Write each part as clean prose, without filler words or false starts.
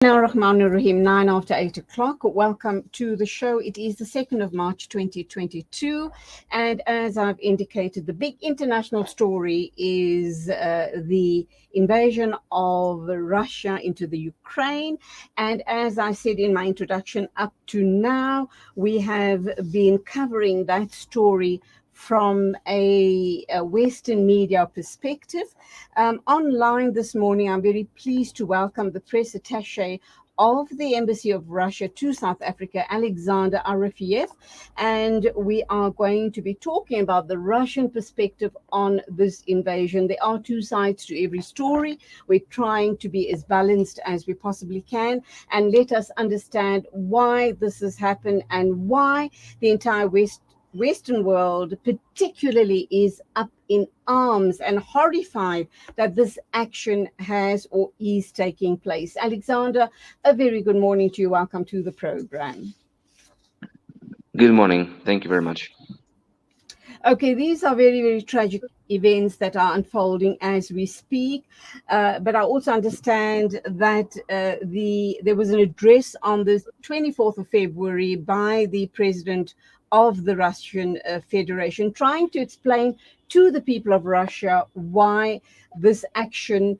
Rahim, 9 after 8 o'clock. Welcome to the show. It is the 2nd of March 2022. And as I've indicated, the big international story is the invasion of Russia into the Ukraine. And as I said in my introduction, up to now, we have been covering that story from a Western media perspective. Online this morning, I'm very pleased to welcome the press-attaché of the Embassy of Russia to South Africa, Alexander Arefiev, and we are going to be talking about the Russian perspective on this invasion. There are two sides to every story. We're trying to be as balanced as we possibly can, and let us understand why this has happened and why the entire Western world particularly is up in arms and horrified that this action has or is taking place. Alexander, a very good morning to you. Welcome to the program. Good morning. Thank you very much. Okay, these are very, very tragic events that are unfolding as we speak. But I also understand that there was an address on the 24th of February by the president of the Russian Federation, trying to explain to the people of Russia why this action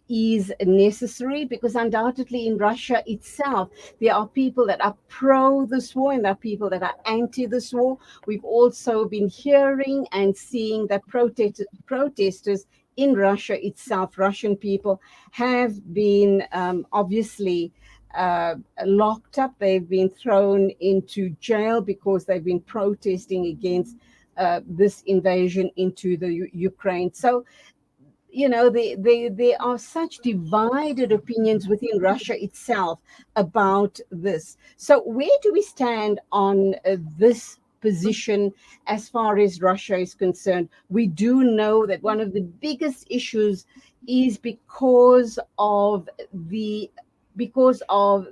is necessary, because undoubtedly in Russia itself, there are people that are pro this war and there are people that are anti this war. We've also been hearing and seeing that protesters in Russia itself, Russian people, have been obviously locked up. They've been thrown into jail because they've been protesting against this invasion into the Ukraine. So, you know, there are such divided opinions within Russia itself about this. So where do we stand on this position as far as Russia is concerned? We do know that one of the biggest issues is because of the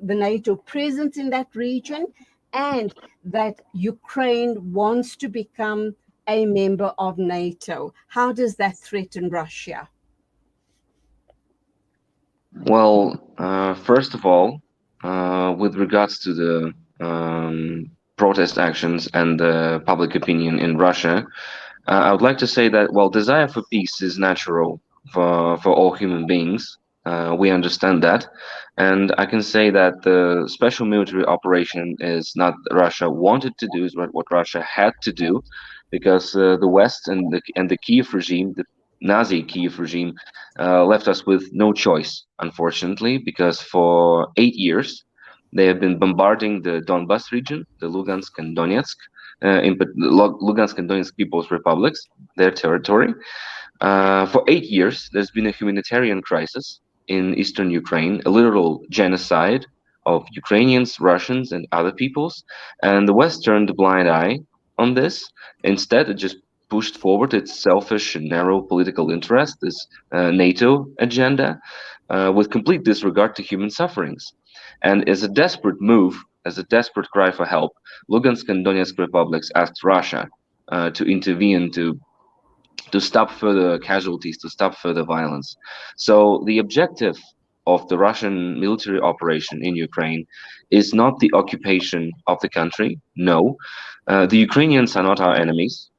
NATO presence in that region, and that Ukraine wants to become a member of NATO. How does that threaten Russia? Well, first of all, with regards to the protest actions and the public opinion in Russia, I would like to say that, well, desire for peace is natural for all human beings. We understand that. And I can say that the special military operation is not Russia wanted to do, is what Russia had to do, because the West and the Kiev regime, the Nazi Kiev regime, left us with no choice, unfortunately, because for 8 years they have been bombarding the Donbas region, the Lugansk and Donetsk, Lugansk and Donetsk People's Republics, their territory. For 8 years, there's been a humanitarian crisis in eastern Ukraine, a literal genocide of Ukrainians, Russians, and other peoples. And the West turned a blind eye on this. Instead, it just pushed forward its selfish and narrow political interest, this NATO agenda, with complete disregard to human sufferings. And as a desperate move, as a desperate cry for help, Lugansk and Donetsk republics asked Russia to intervene, to stop further casualties, to stop further violence. So the objective of the Russian military operation in Ukraine is not the occupation of the country. No, the Ukrainians are not our enemies.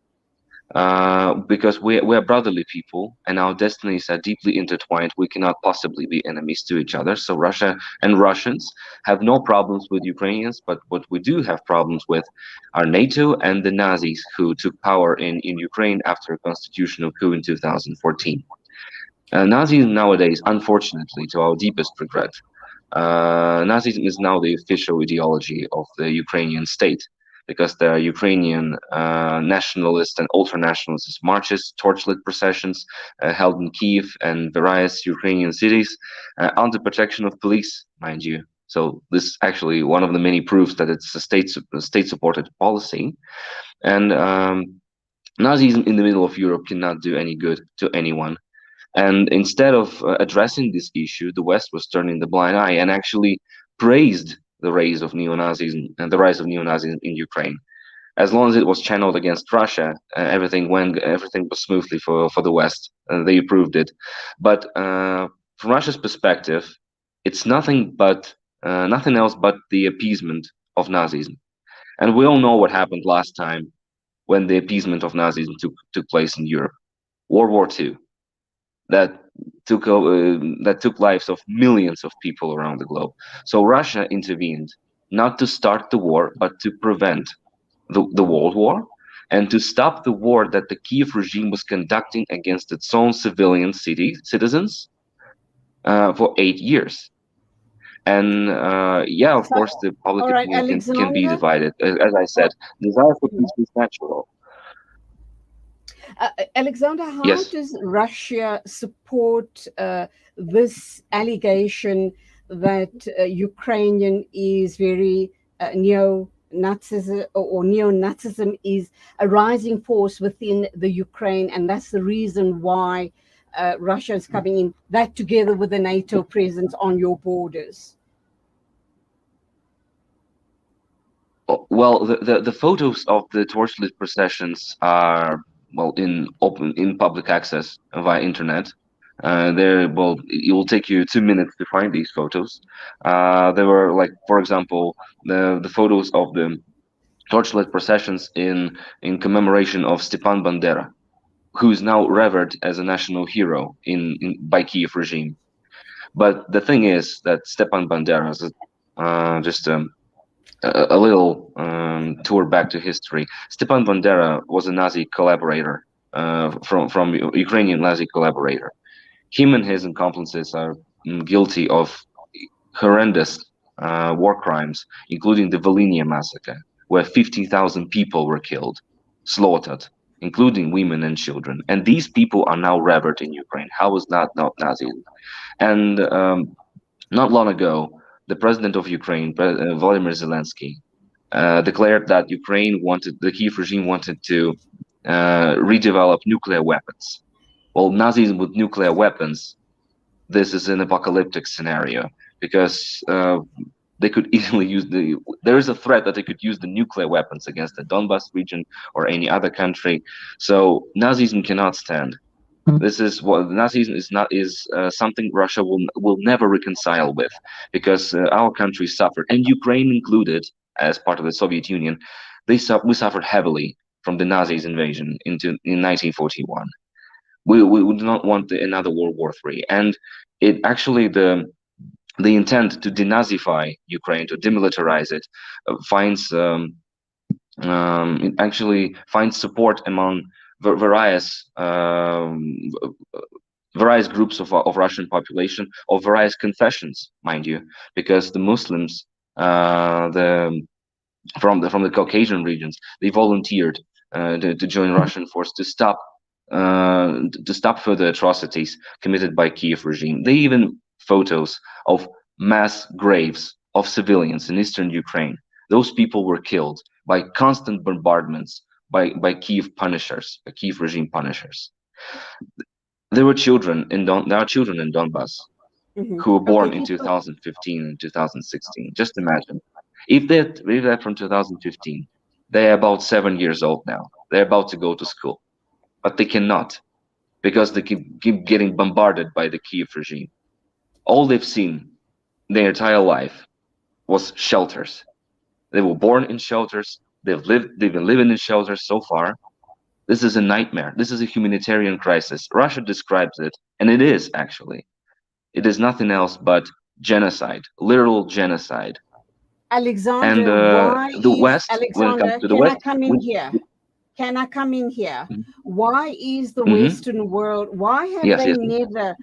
Because we're brotherly people and our destinies are deeply intertwined. We cannot possibly be enemies to each other. So Russia and Russians have no problems with Ukrainians, but what we do have problems with are NATO and the Nazis who took power in Ukraine after a constitutional coup in 2014. Nazism nowadays, unfortunately, to our deepest regret, Nazism is now the official ideology of the Ukrainian state, because there are Ukrainian nationalist and ultra-nationalist marches, torchlit processions held in Kiev and various Ukrainian cities under protection of police, mind you. So this is actually one of the many proofs that it's a state-supported policy. And Nazism in the middle of Europe cannot do any good to anyone. And instead of addressing this issue, the West was turning the blind eye and actually praised the rise of neo-Nazism in Ukraine. As long as it was channeled against Russia, everything was smoothly for the West, and they approved it. But from Russia's perspective, It's nothing else but the appeasement of Nazism. And we all know what happened last time when the appeasement of Nazism took place in Europe. World War II, that that took lives of millions of people around the globe. So Russia intervened not to start the war, but to prevent the World War and to stop the war that the Kiev regime was conducting against its own civilian citizens for 8 years. And yeah, of So, course, the public all right, opinion can be Alexander. divided. As I said, desire for peace is natural. Alexander, how Yes. does Russia support this allegation that Ukrainian is very neo-Nazism or neo-Nazism is a rising force within the Ukraine, and that's the reason why Russia is coming in, that together with the NATO presence on your borders? Well, the photos of the torchlit processions are well in public access via internet. It will take you 2 minutes to find these photos. There were like, for example, the photos of the torchlit processions in commemoration of Stepan Bandera, who is now revered as a national hero in by Kiev regime. But the thing is that Stepan Bandera is just a little tour back to history. Stepan Bandera was a Nazi collaborator from Ukrainian Nazi collaborator. Him and his accomplices are guilty of horrendous war crimes, including the Volhynia massacre, where 50,000 people were killed, slaughtered, including women and children. And these people are now revered in Ukraine. How is that not Nazism? And not long ago, the president of Ukraine, Volodymyr Zelensky, declared that the Kiev regime wanted to redevelop nuclear weapons. Well, Nazism with nuclear weapons, this is an apocalyptic scenario because they could easily there is a threat that they could use the nuclear weapons against the Donbas region or any other country. So Nazism cannot stand. This is what Nazism is not is something Russia will never reconcile with, because our country suffered, and Ukraine included, as part of the Soviet Union. We suffered heavily from the Nazis' invasion in 1941. We do not want another World War III, and it actually the intent to denazify Ukraine, to demilitarize it, finds it actually finds support among various various groups of Russian population, of various confessions, mind you, because the Muslims, the from the Caucasian regions, they volunteered to join Russian force to stop further atrocities committed by Kiev regime. They even photos of mass graves of civilians in eastern Ukraine. Those people were killed by constant bombardments by Kiev punishers, by Kiev regime punishers. There are children in Donbas Mm-hmm. who were Okay, born in people. 2015 and 2016. Just imagine, if they're from 2015, they're about 7 years old now. They're about to go to school, but they cannot because they keep getting bombarded by the Kiev regime. All they've seen their entire life was shelters. They were born in shelters. They've been living in shelters so far. This is a nightmare. This is a humanitarian crisis. Russia describes it, and it is actually. It is nothing else but genocide, literal genocide. And Alexander, why the is West, when it comes Alexander? to the Can I West, come in here? Can I come in here? Why is the mm-hmm. Western world, why have Yes, they yes. never,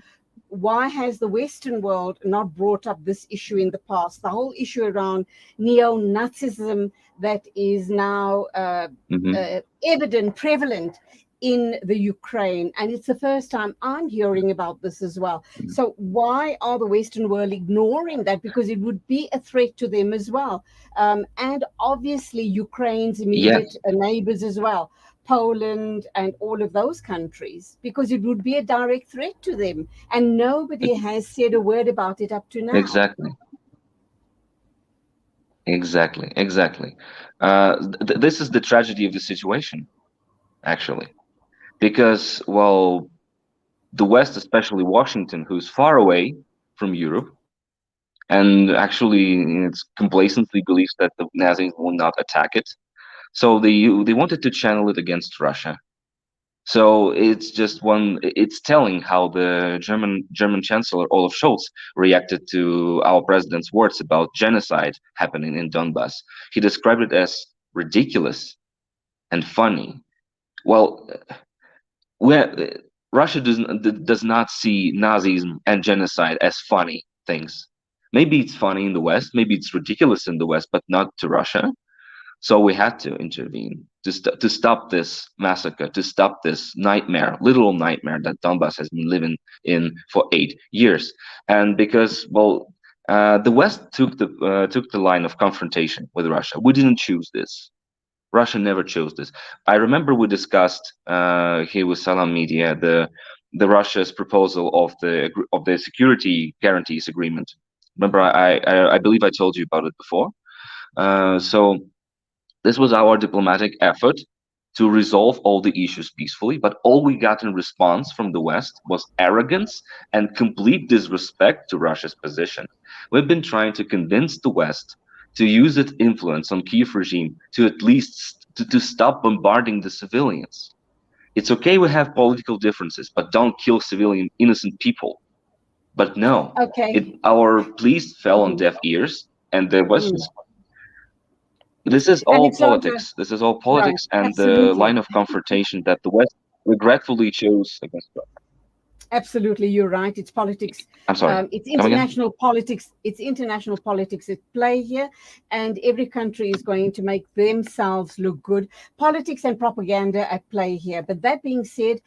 why has the Western world not brought up this issue in the past? The whole issue around neo-Nazism that is now Mm-hmm. evident, prevalent in the Ukraine. And it's the first time I'm hearing about this as well. So why are the Western world ignoring that? Because it would be a threat to them as well. And obviously Ukraine's Yes, immediate neighbors as well. Poland and all of those countries, because it would be a direct threat to them. And nobody has said a word about it up to now. exactly, exactly. This is the tragedy of the situation, actually, because, well, the West, especially Washington, who's far away from Europe, and actually it complacently believes that the Nazis will not attack it. So they wanted to channel it against Russia. So it's just one. It's telling how the German Chancellor Olaf Scholz reacted to our president's words about genocide happening in Donbass. He described it as ridiculous and funny. Well, where Russia does not see Nazism and genocide as funny things. Maybe it's funny in the West, maybe it's ridiculous in the West, but not to Russia. So we had to intervene to stop this massacre, to stop this nightmare, literal nightmare that Donbass has been living in for 8 years. And because, well, the West took the line of confrontation with Russia. We didn't choose this. Russia never chose this. I remember we discussed here with Salam Media the Russia's proposal of the security guarantees agreement. Remember, I believe I told you about it before. So this was our diplomatic effort to resolve all the issues peacefully, but all we got in response from the West was arrogance and complete disrespect to Russia's position. We've been trying to convince the West to use its influence on Kiev regime to at least to stop bombarding the civilians. It's okay we have political differences, but don't kill civilian innocent people. But no, Okay. our pleas fell on deaf ears, and the West. This is all Alexander, politics. This is all right, politics, and the absolutely. line of confrontation that the West regretfully chose against Russia. Absolutely, you're right. It's politics. I'm sorry. It's Come again? international politics. It's international politics at play here, and every country is going to make themselves look good. Politics and propaganda at play here. But that being said,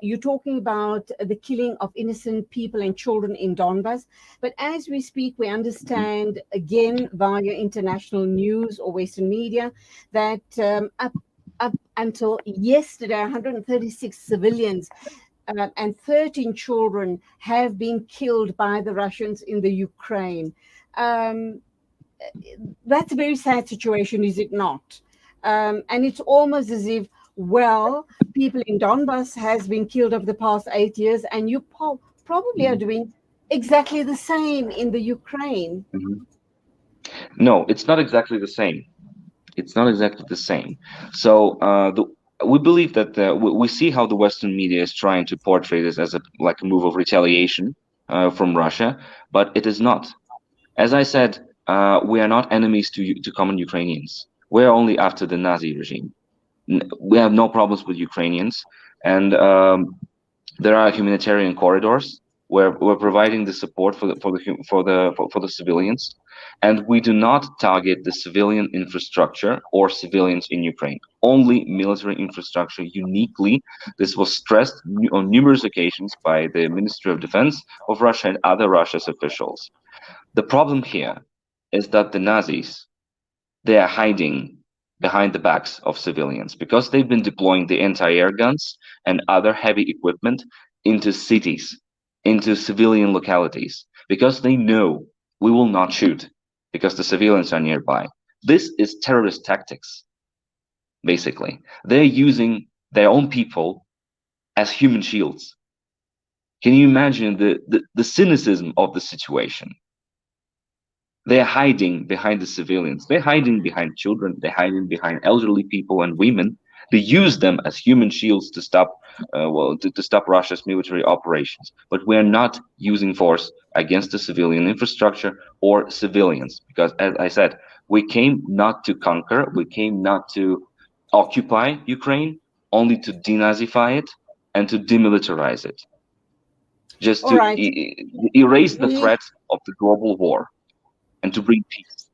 you're talking about the killing of innocent people and children in Donbass. But as we speak, we understand again via international news or Western media that up until yesterday, 136 civilians and 13 children have been killed by the Russians in the Ukraine. That's a very sad situation, is it not? And it's almost as if, well, people in Donbass has been killed over the past 8 years, and you probably are doing exactly the same in the Ukraine. No, it's not exactly the same. It's not exactly the same. So we believe that we see how the Western media is trying to portray this as a move of retaliation from Russia, but it is not. As I said, we are not enemies to common Ukrainians. We're only after the Nazi regime. We have no problems with Ukrainians, and there are humanitarian corridors where we're providing the support for the civilians, and we do not target the civilian infrastructure or civilians in Ukraine. Only military infrastructure uniquely. This was stressed on numerous occasions by the Ministry of Defense of Russia and other Russia's officials. The problem here is that the Nazis, they are hiding behind the backs of civilians because they've been deploying the anti-air guns and other heavy equipment into cities, into civilian localities, because they know we will not shoot because the civilians are nearby. This is terrorist tactics, basically. They're using their own people as human shields. Can you imagine the cynicism of the situation? They're hiding behind the civilians. They're hiding behind children. They're hiding behind elderly people and women. They use them as human shields to stop, to stop Russia's military operations. But we're not using force against the civilian infrastructure or civilians, because, as I said, we came not to conquer. We came not to occupy Ukraine, only to denazify it and to demilitarize it, just All to right. erase the threat of the global war and to bring peace.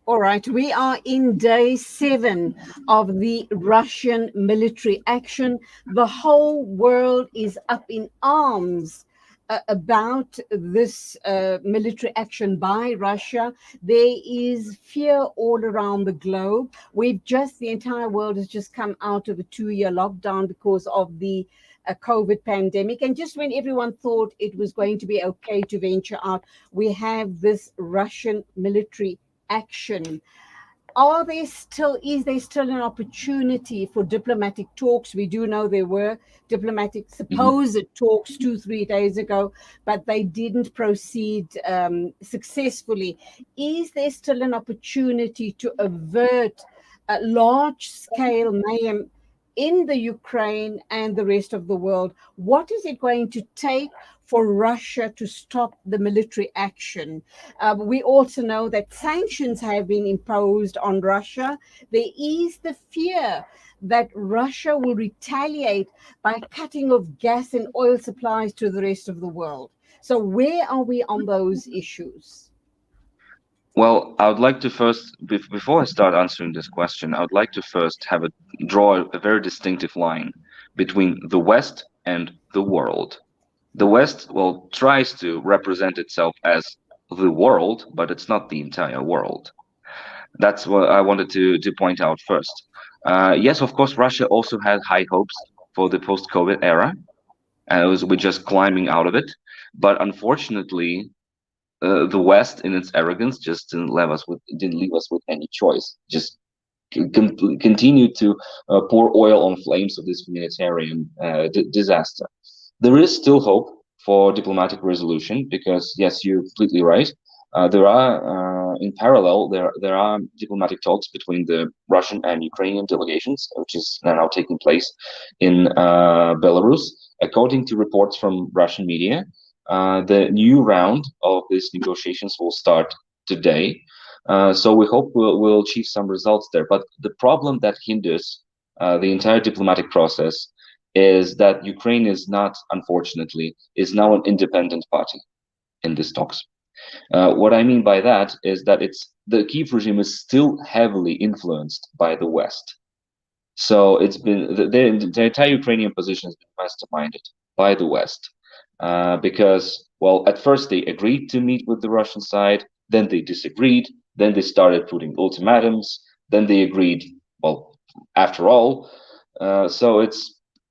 All right, we are in day 7 of the Russian military action. The whole world is up in arms about this military action by Russia. There is fear all around the globe. The entire world has just come out of a 2-year lockdown because of the COVID pandemic. And just when everyone thought it was going to be okay to venture out, we have this Russian military action. is there still an opportunity for diplomatic talks? We do know there were diplomatic Mhm. supposed talks 2-3 days ago, but they didn't proceed successfully. Is there still an opportunity to avert a large scale mayhem in the Ukraine and the rest of the world? What is it going to take for Russia to stop the military action? We also know that sanctions have been imposed on Russia. There is the fear that Russia will retaliate by cutting off gas and oil supplies to the rest of the world. So, where are we on those issues? Well, I would like to first, before I start answering this question, I would like to first draw a very distinctive line between the West and the world. The West, well, tries to represent itself as the world, but it's not the entire world. That's what I wanted to point out first. Yes, of course, Russia also had high hopes for the post-COVID era, and we're just climbing out of it. But unfortunately, the West, in its arrogance, just didn't leave us with any choice. Just continued to pour oil on flames of this humanitarian disaster. There is still hope for diplomatic resolution because, yes, you're completely right. There are, in parallel, there are diplomatic talks between the Russian and Ukrainian delegations, which is now taking place in Belarus. According to reports from Russian media, the new round of these negotiations will start today. So we hope we'll achieve some results there. But the problem that hinders the entire diplomatic process is that Ukraine is not, unfortunately, is now an independent party in these talks. What I mean by that is that the Kiev regime is still heavily influenced by the West. So it's been the entire Ukrainian position has been masterminded by the West, because, well, at first they agreed to meet with the Russian side, then they disagreed, then they started putting ultimatums, then they agreed. Well, after all, so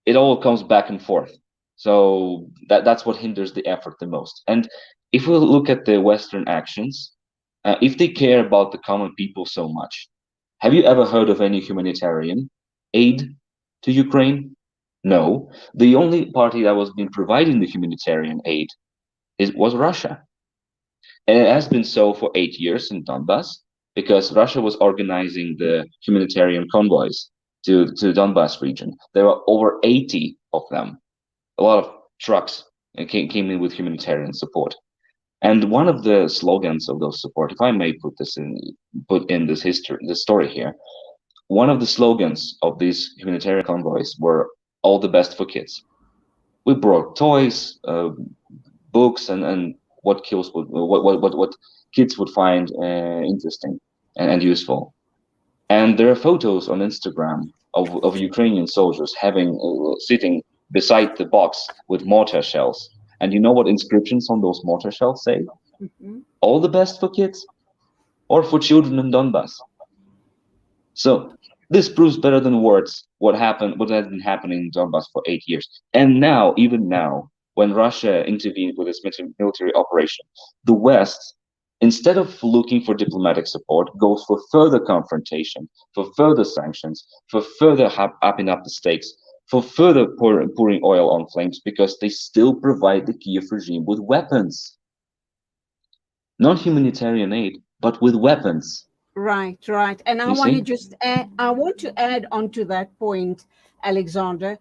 it all comes back and forth. So that's what hinders the effort the most. And if we look at the Western actions, if they care about the common people so much, have you ever heard of any humanitarian aid to Ukraine? No. The only party that was been providing the humanitarian aid was Russia. And it has been so for 8 years in Donbass because Russia was organizing the humanitarian convoys to the Donbass region. There were over 80 of them. A lot of trucks came in with humanitarian support. And one of the slogans of those support, if I may put in this story here, one of the slogans of these humanitarian convoys were "all the best for kids." We brought toys, books, and what kids would find interesting and useful. And there are photos on Instagram of Ukrainian soldiers sitting beside the box with mortar shells. And you know what inscriptions on those mortar shells say? Mhm. All the best for kids or for children in Donbass. So this proves better than words what has been happening in Donbass for 8 years. And now, even now, when Russia intervened with its military operation, the West, instead of looking for diplomatic support, goes for further confrontation, for further sanctions, for further upping up the stakes, for further pouring oil on flames, because they still provide the Kiev regime with weapons. Not humanitarian aid, but with weapons. Right, right. And You see? I want to add on to that point, Alexander.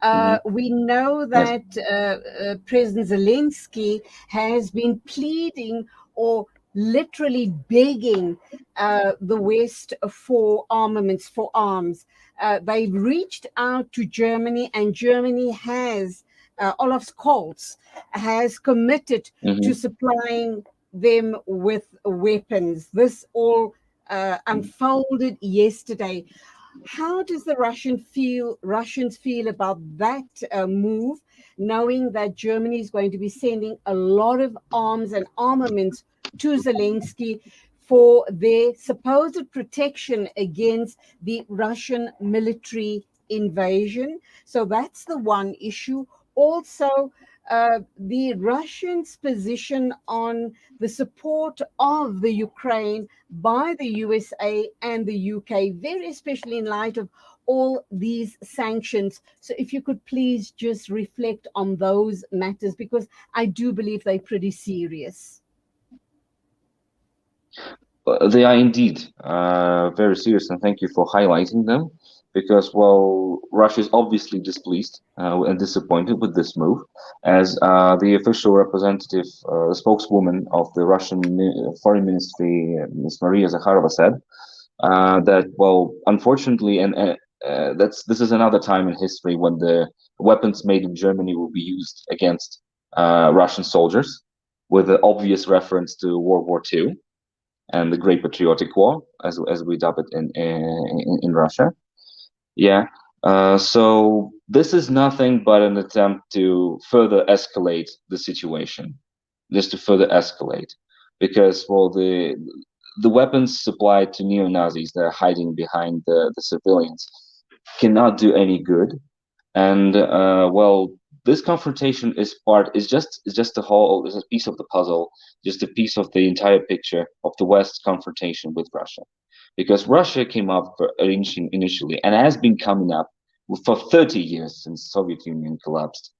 Hmm. We know Yes. that President Zelensky has been pleading or literally begging the West for armaments, for arms. They've reached out to Germany, and Germany has, Olaf Scholz has committed to Hmm. supplying them with weapons. This all unfolded yesterday. How does the Russians feel about that move, knowing that Germany is going to be sending a lot of arms and armaments to Zelensky for their supposed protection against the Russian military invasion? So that's the one issue. Also, the Russians' position on the support of the Ukraine by the USA and the UK, very especially in light of all these sanctions. So, if you could please just reflect on those matters, because I do believe they're pretty serious. They are indeed very serious, and thank you for highlighting them. Because, well, Russia is obviously displeased and disappointed with this move, as the official representative, spokeswoman of the Russian Foreign Ministry, Ms. Maria Zakharova, said that, well, unfortunately, and this is another time in history when the weapons made in Germany will be used against Russian soldiers, with an obvious reference to World War II and the Great Patriotic War, as we dub it in Russia. Yeah. So this is nothing but an attempt to further escalate the situation, just to further escalate, because, well, the weapons supplied to neo Nazis that are hiding behind the civilians cannot do any good, and well, this confrontation is just a whole, is a piece of the puzzle, just a piece of the entire picture of the West's confrontation with Russia, because Russia came up initially and has been coming up for 30 years since Soviet Union collapsed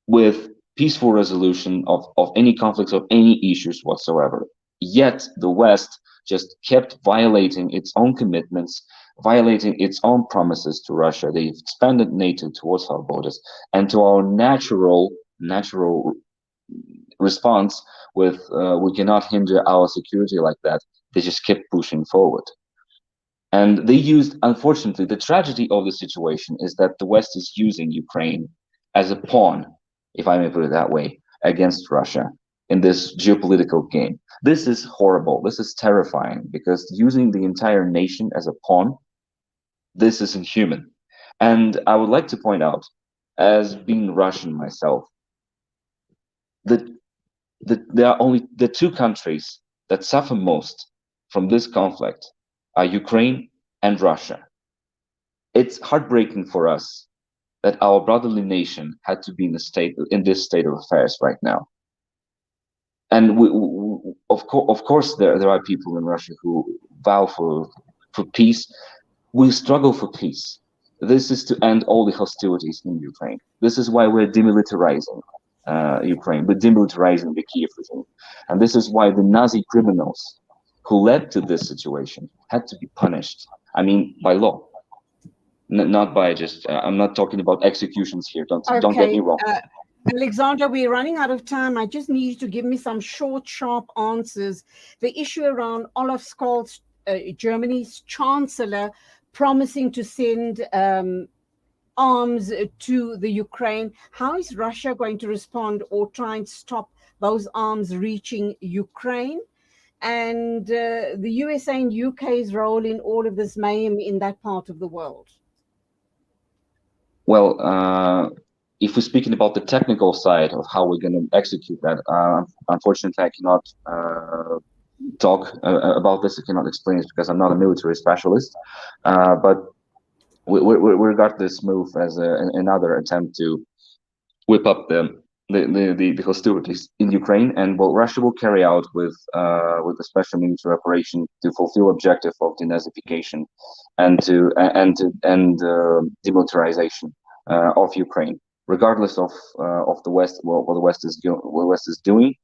with peaceful resolution of any conflicts, of any issues whatsoever. Yet the West just kept violating its own commitments, violating its own promises to Russia. They expanded NATO towards our borders, and to our natural response with we cannot hinder our security like that. They just kept pushing forward. And they used, unfortunately, the tragedy of the situation is that the West is using Ukraine as a pawn, if I may put it that way, against Russia in this geopolitical game. This is horrible. This is terrifying, because using the entire nation as a pawn, this is inhuman. And I would like to point out, as being Russian myself, that there are only the two countries that suffer most from this conflict are Ukraine and Russia. It's heartbreaking for us that our brotherly nation had to be in this state of affairs right now. And of course, there are people in Russia who vow for peace. We struggle for peace. This is to end all the hostilities in Ukraine. This is why we're demilitarizing Ukraine. We're demilitarizing the Kiev regime, and this is why the Nazi criminals who led to this situation had to be punished. I mean, by law, not by just. I'm not talking about executions here. Don't get me wrong. Alexander, we're running out of time. I just need you to give me some short, sharp answers. The issue around Olaf Scholz, Germany's chancellor, promising to send arms to the Ukraine. How is Russia going to respond or try and stop those arms reaching Ukraine? And the USA and UK's role in all of this mayhem in that part of the world? Well, if we're speaking about the technical side of how we're going to execute that, unfortunately, I cannot talk about this. I cannot explain it because I'm not a military specialist. But we regard this move as another attempt to whip up the hostilities in Ukraine, and what Russia will carry out with a special military operation to fulfill objective of denazification and demilitarization of Ukraine, regardless of the West, what the West is doing.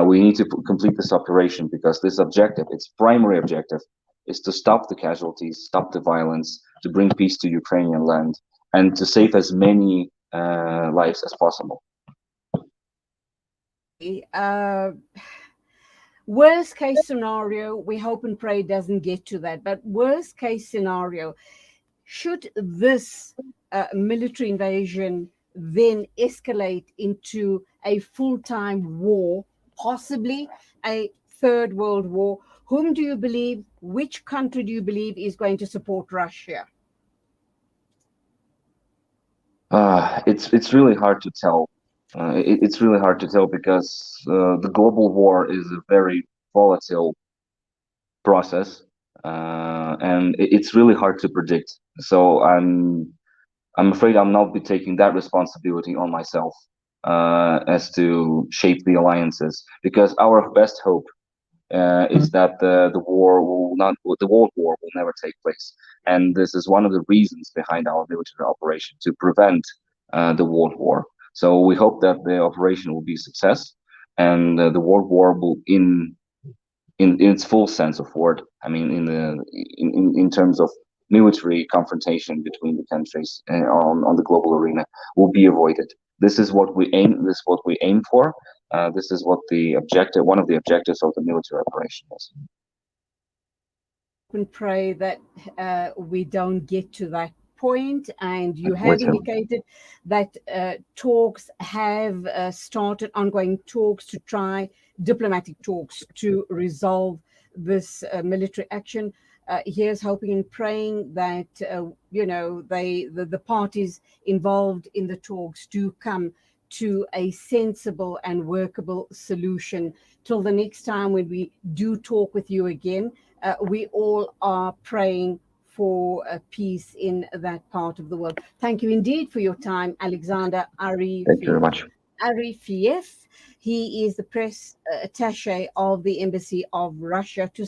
We need to complete this operation because this objective, its primary objective, is to stop the casualties, stop the violence, to bring peace to Ukrainian land, and to save as many lives as possible. Worst case scenario, we hope and pray it doesn't get to that, but worst case scenario, should this military invasion then escalate into a full-time war, possibly a third world war, whom do you believe, which country do you believe is going to support Russia? It's really hard to tell. It's really hard to tell because the global war is a very volatile process, and it's really hard to predict. So I'm afraid I'm not be taking that responsibility on myself. as to shape the alliances, because our best hope is that the war will not, the World War will never take place, and this is one of the reasons behind our military operation, to prevent the World War. So we hope that the operation will be a success, and the World War will, in its full sense of word, I mean, in terms of military confrontation between the countries on the global arena, will be avoided. This is what we aim. This is what we aim for. This is what the objective, one of the objectives of the military operation is. And pray that we don't get to that point. And you have With him. indicated that talks have started, ongoing talks to try, diplomatic talks to resolve this military action. Here's hoping and praying that the parties involved in the talks do come to a sensible and workable solution. Till the next time when we do talk with you again, we all are praying for peace in that part of the world. Thank you indeed for your time, Alexander Thank you very much. Arefiev. He is the press attaché of the Embassy of Russia to